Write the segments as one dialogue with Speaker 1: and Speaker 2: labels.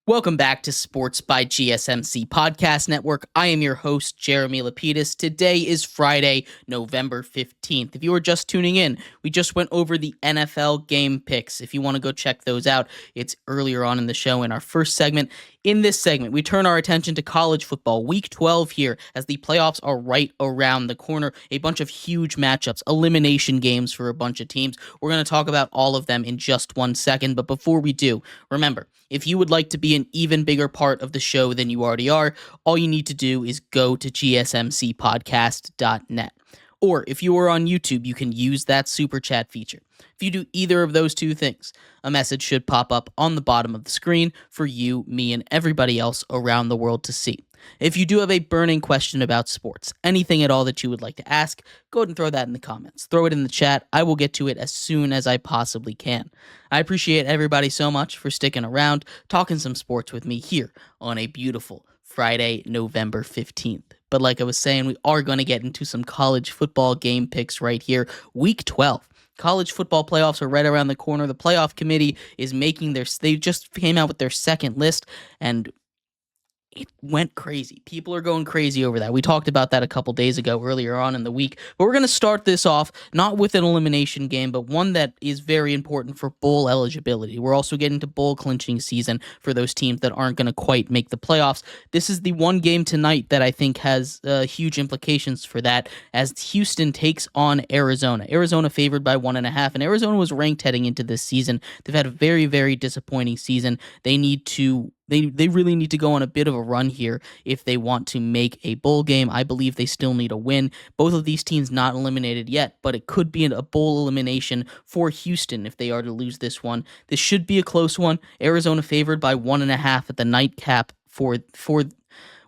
Speaker 1: Welcome back to Sports by GSMC Podcast Network. I am your host, Jeremy Lapidus. Today is Friday, November 15th. If you are just tuning in, we just went over the NFL game picks. If you want to go check those out, it's earlier on in the show in our first segment. In this segment, we turn our attention to college football, Week 12 here, as the playoffs are right around the corner. A bunch of huge matchups, elimination games for a bunch of teams. We're going to talk about all of them in just 1 second, but before we do, remember, if you would like to be an even bigger part of the show than you already are, all you need to do is go to gsmcpodcast.net. Or if you are on YouTube, you can use that super chat feature. If you do either of those two things, a message should pop up on the bottom of the screen for you, me, and everybody else around the world to see. If you do have a burning question about sports, anything at all that you would like to ask, go ahead and throw that in the comments. Throw it in the chat. I will get to it as soon as I possibly can. I appreciate everybody so much for sticking around, talking some sports with me here on a beautiful Friday, November 15th. But like I was saying, we are going to get into some college football game picks right here. Week 12. College football playoffs are right around the corner. The playoff committee is they just came out with their second list, and it went crazy. People are going crazy over that. We talked about that a couple days ago, earlier on in the week. But we're going to start this off not with an elimination game, but one that is very important for bowl eligibility. We're also getting to bowl clinching season for those teams that aren't going to quite make the playoffs. This is the one game tonight that I think has huge implications for that, as Houston takes on Arizona. Arizona favored by 1.5, and Arizona was ranked heading into this season. They've had a very, very disappointing season. They really need to go on a bit of a run here if they want to make a bowl game. I believe they still need a win. Both of these teams not eliminated yet, but it could be a bowl elimination for Houston if they are to lose this one. This should be a close one. Arizona favored by 1.5 at the nightcap for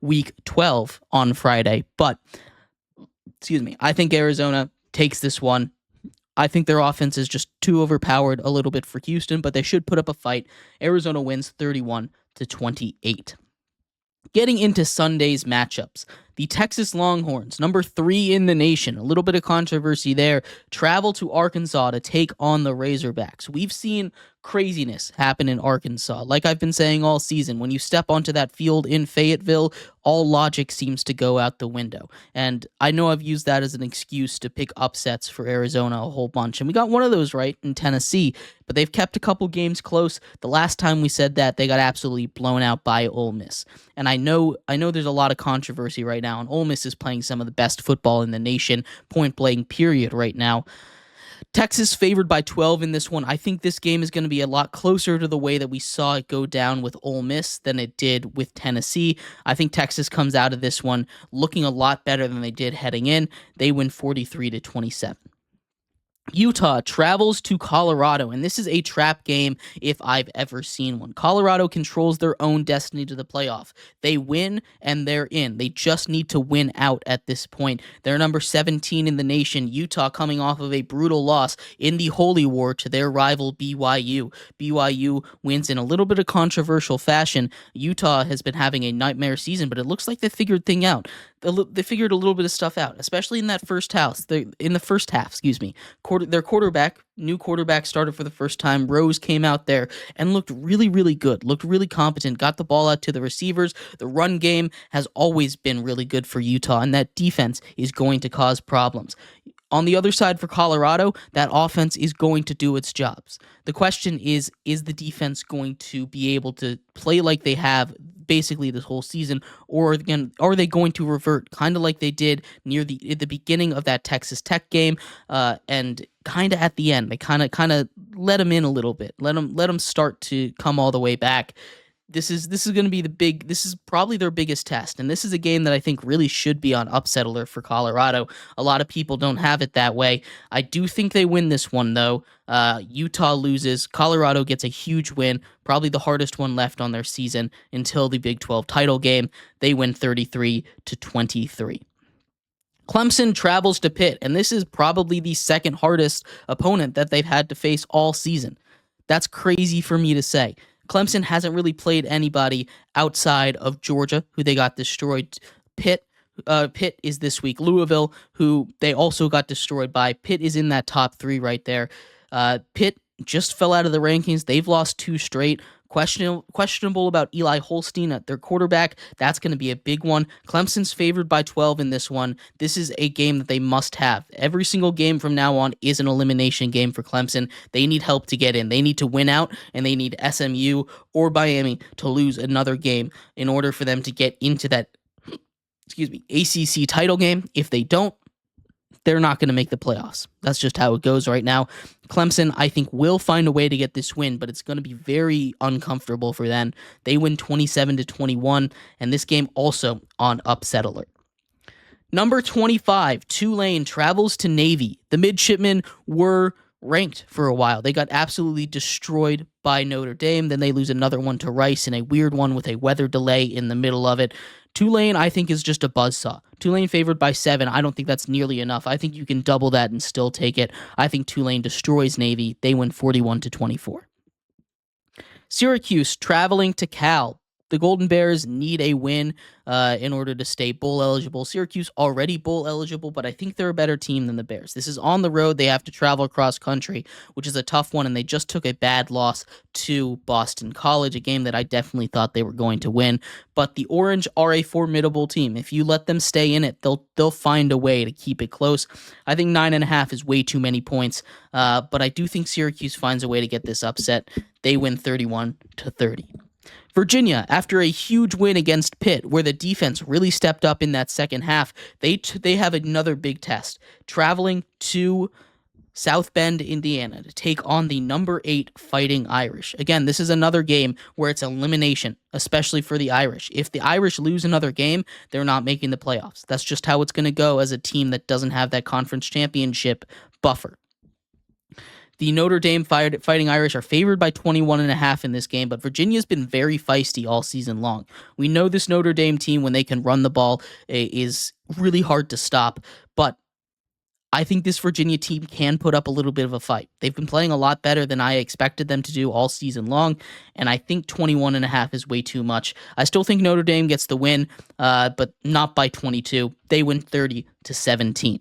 Speaker 1: Week 12 on Friday. But, I think Arizona takes this one. I think their offense is just too overpowered a little bit for Houston, but they should put up a fight. Arizona wins 31-28. Getting into Sunday's matchups, the Texas Longhorns, number 3 in the nation, a little bit of controversy there, travel to Arkansas to take on the Razorbacks. We've seen craziness happen in Arkansas. Like I've been saying all season, when you step onto that field in Fayetteville, all logic seems to go out the window. And I know I've used that as an excuse to pick upsets for Arizona a whole bunch. And we got one of those right in Tennessee, but they've kept a couple games close. The last time we said that, they got absolutely blown out by Ole Miss. And I know there's a lot of controversy right now, and Ole Miss is playing some of the best football in the nation, point blank period right now. Texas favored by 12 in this one. I think this game is going to be a lot closer to the way that we saw it go down with Ole Miss than it did with Tennessee. I think Texas comes out of this one looking a lot better than they did heading in. They win 43-27. Utah travels to Colorado, and this is a trap game if I've ever seen one. Colorado controls their own destiny to the playoff. They win, and they're in. They just need to win out at this point. They're number 17 in the nation. Utah coming off of a brutal loss in the Holy War to their rival BYU. BYU wins in a little bit of controversial fashion. Utah has been having a nightmare season, but it looks like they figured things out. They figured a little bit of stuff out, especially in that first half. Their new quarterback started for the first time. Rose came out there and looked really, really good, looked really competent, got the ball out to the receivers. The run game has always been really good for Utah, and that defense is going to cause problems. On the other side for Colorado, that offense is going to do its jobs. The question is the defense going to be able to play like they have basically this whole season, or again, are they going to revert kind of like they did at the beginning of that Texas Tech game, and kind of at the end? They kind of let them in a little bit, let them start to come all the way back. This is going to be this is probably their biggest test, and this is a game that I think really should be on upset alert for Colorado. A lot of people don't have it that way. I do think they win this one, though. Utah loses. Colorado gets a huge win, probably the hardest one left on their season until the Big 12 title game. They win 33-23. Clemson travels to Pitt, and this is probably the second hardest opponent that they've had to face all season. That's crazy for me to say. Clemson hasn't really played anybody outside of Georgia, who they got destroyed. Pitt is this week. Louisville, who they also got destroyed by. Pitt is in that top 3 right there. Pitt just fell out of the rankings. They've lost 2 straight. Questionable about Eli Holstein at their quarterback. That's going to be a big one. Clemson's favored by 12 in this one. This is a game that they must have. Every single game from now on is an elimination game for Clemson. They need help to get in. They need to win out, and they need SMU or Miami to lose another game in order for them to get into that ACC title game. If they don't, they're not going to make the playoffs. That's just how it goes right now. Clemson, I think, will find a way to get this win, but it's going to be very uncomfortable for them. They win 27-21, and this game also on upset alert. Number 25, Tulane travels to Navy. The midshipmen were ranked for a while. They got absolutely destroyed by Notre Dame. Then they lose another one to Rice in a weird one with a weather delay in the middle of it. Tulane, I think, is just a buzzsaw. Tulane favored by 7. I don't think that's nearly enough. I think you can double that and still take it. I think Tulane destroys Navy. They win 41-24. Syracuse traveling to Cal. The Golden Bears need a win in order to stay bowl eligible. Syracuse already bowl eligible, but I think they're a better team than the Bears. This is on the road. They have to travel across country, which is a tough one, and they just took a bad loss to Boston College, a game that I definitely thought they were going to win. But the Orange are a formidable team. If you let them stay in it, they'll find a way to keep it close. I think 9.5 is way too many points, but I do think Syracuse finds a way to get this upset. They win 31-30. Virginia, after a huge win against Pitt, where the defense really stepped up in that second half, they have another big test, traveling to South Bend, Indiana, to take on the number 8 Fighting Irish. Again, this is another game where it's elimination, especially for the Irish. If the Irish lose another game, they're not making the playoffs. That's just how it's going to go as a team that doesn't have that conference championship buffer. The Notre Dame Fighting Irish are favored by 21.5 in this game, but Virginia's been very feisty all season long. We know this Notre Dame team, when they can run the ball, is really hard to stop, but I think this Virginia team can put up a little bit of a fight. They've been playing a lot better than I expected them to do all season long, and I think 21.5 is way too much. I still think Notre Dame gets the win, but not by 22. They win 30-17.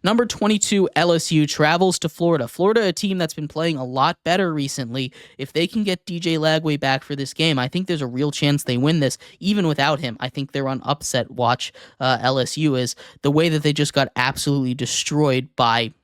Speaker 1: Number 22, LSU travels to Florida. Florida, a team that's been playing a lot better recently. If they can get DJ Lagway back for this game, I think there's a real chance they win this. Even without him, I think they're on upset watch. LSU is the way that they just got absolutely destroyed by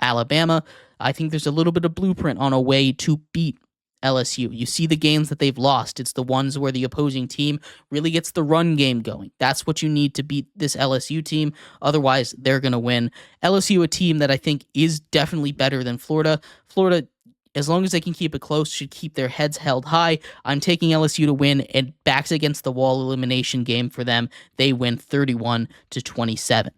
Speaker 1: Alabama. I think there's a little bit of blueprint on a way to beat LSU. You see the games that they've lost. It's the ones where the opposing team really gets the run game going. That's what you need to beat this LSU team. Otherwise, they're going to win. LSU, a team that I think is definitely better than Florida. Florida, as long as they can keep it close, should keep their heads held high. I'm taking LSU to win, and backs against the wall elimination game for them. They win 31-27.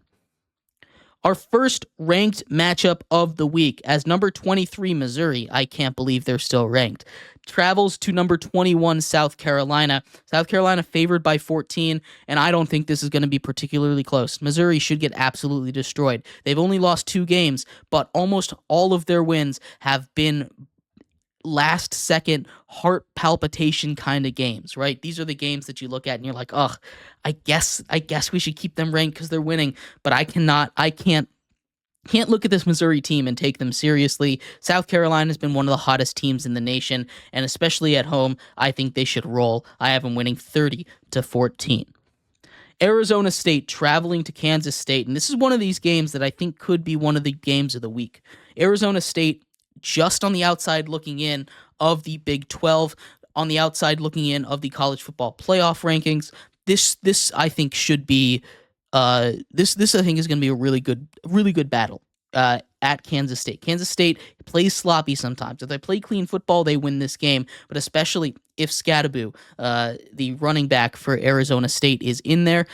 Speaker 1: Our first ranked matchup of the week, as number 23 Missouri, I can't believe they're still ranked, travels to number 21 South Carolina. South Carolina favored by 14, and I don't think this is going to be particularly close. Missouri should get absolutely destroyed. They've only lost 2 games, but almost all of their wins have been last second heart palpitation kind of games, right? These are the games that you look at and you're like, ugh, I guess we should keep them ranked because they're winning, but I can't look at this Missouri team and take them seriously. South Carolina has been one of the hottest teams in the nation, and especially at home, I think they should roll. I have them winning 30-14. Arizona State traveling to Kansas State, and this is one of these games that I think could be one of the games of the week. Arizona State, just on the outside looking in of the Big 12, on the outside looking in of the college football playoff rankings. This I think should be this I think is going to be a really good battle at Kansas State. Kansas State plays sloppy sometimes. If they play clean football, they win this game, but especially if Scadaboo, the running back for Arizona State, is in there,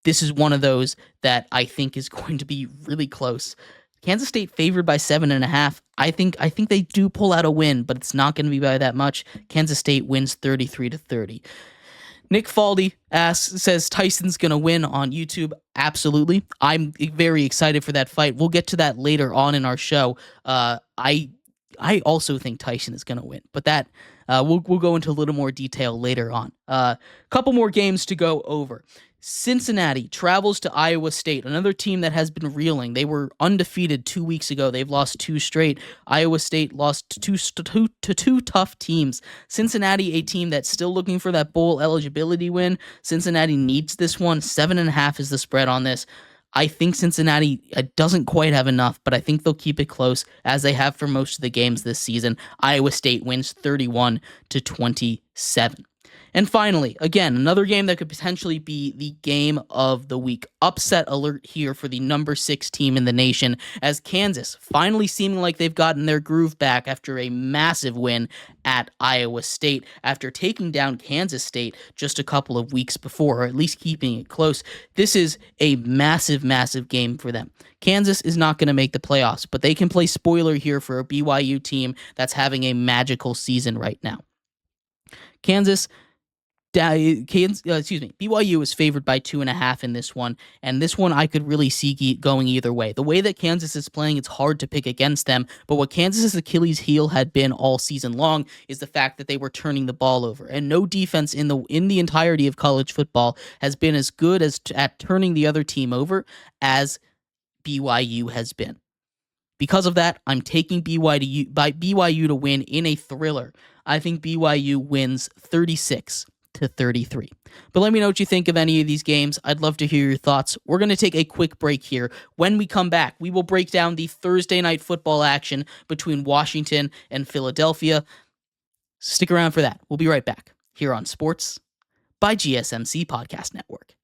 Speaker 1: this is one of those that I think is going to be really close. Kansas State favored by 7.5. I think they do pull out a win, but it's not going to be by that much. Kansas State wins 33-30. Nick Faldy says Tyson's going to win on YouTube. Absolutely. I'm very excited for that fight. We'll get to that later on in our show. I also think Tyson is going to win, but that we'll go into a little more detail later on. Couple more games to go over. Cincinnati travels to Iowa State, another team that has been reeling. They were undefeated 2 weeks ago. They've lost 2 straight. Iowa State lost to two tough teams. Cincinnati, a team that's still looking for that bowl eligibility win. Cincinnati needs this one. 7.5 is the spread on this. I think Cincinnati doesn't quite have enough, but I think they'll keep it close as they have for most of the games this season. Iowa State wins 31-27. And finally, again, another game that could potentially be the game of the week. Upset alert here for the number 6 team in the nation, as Kansas finally seeming like they've gotten their groove back after a massive win at Iowa State, after taking down Kansas State just a couple of weeks before, or at least keeping it close. This is a massive, massive game for them. Kansas is not going to make the playoffs, but they can play spoiler here for a BYU team that's having a magical season right now. BYU is favored by 2.5 in this one, and this one I could really see going either way. The way that Kansas is playing, it's hard to pick against them, but what Kansas's Achilles heel had been all season long is the fact that they were turning the ball over, and no defense in the entirety of college football has been as good at turning the other team over as BYU has been. Because of that, I'm taking BYU to win in a thriller. I think BYU wins 36-33. But let me know what you think of any of these games. I'd love to hear your thoughts. We're going to take a quick break here. When we come back, we will break down the Thursday night football action between Washington and Philadelphia. Stick around for that. We'll be right back here on Sports by GSMC Podcast Network.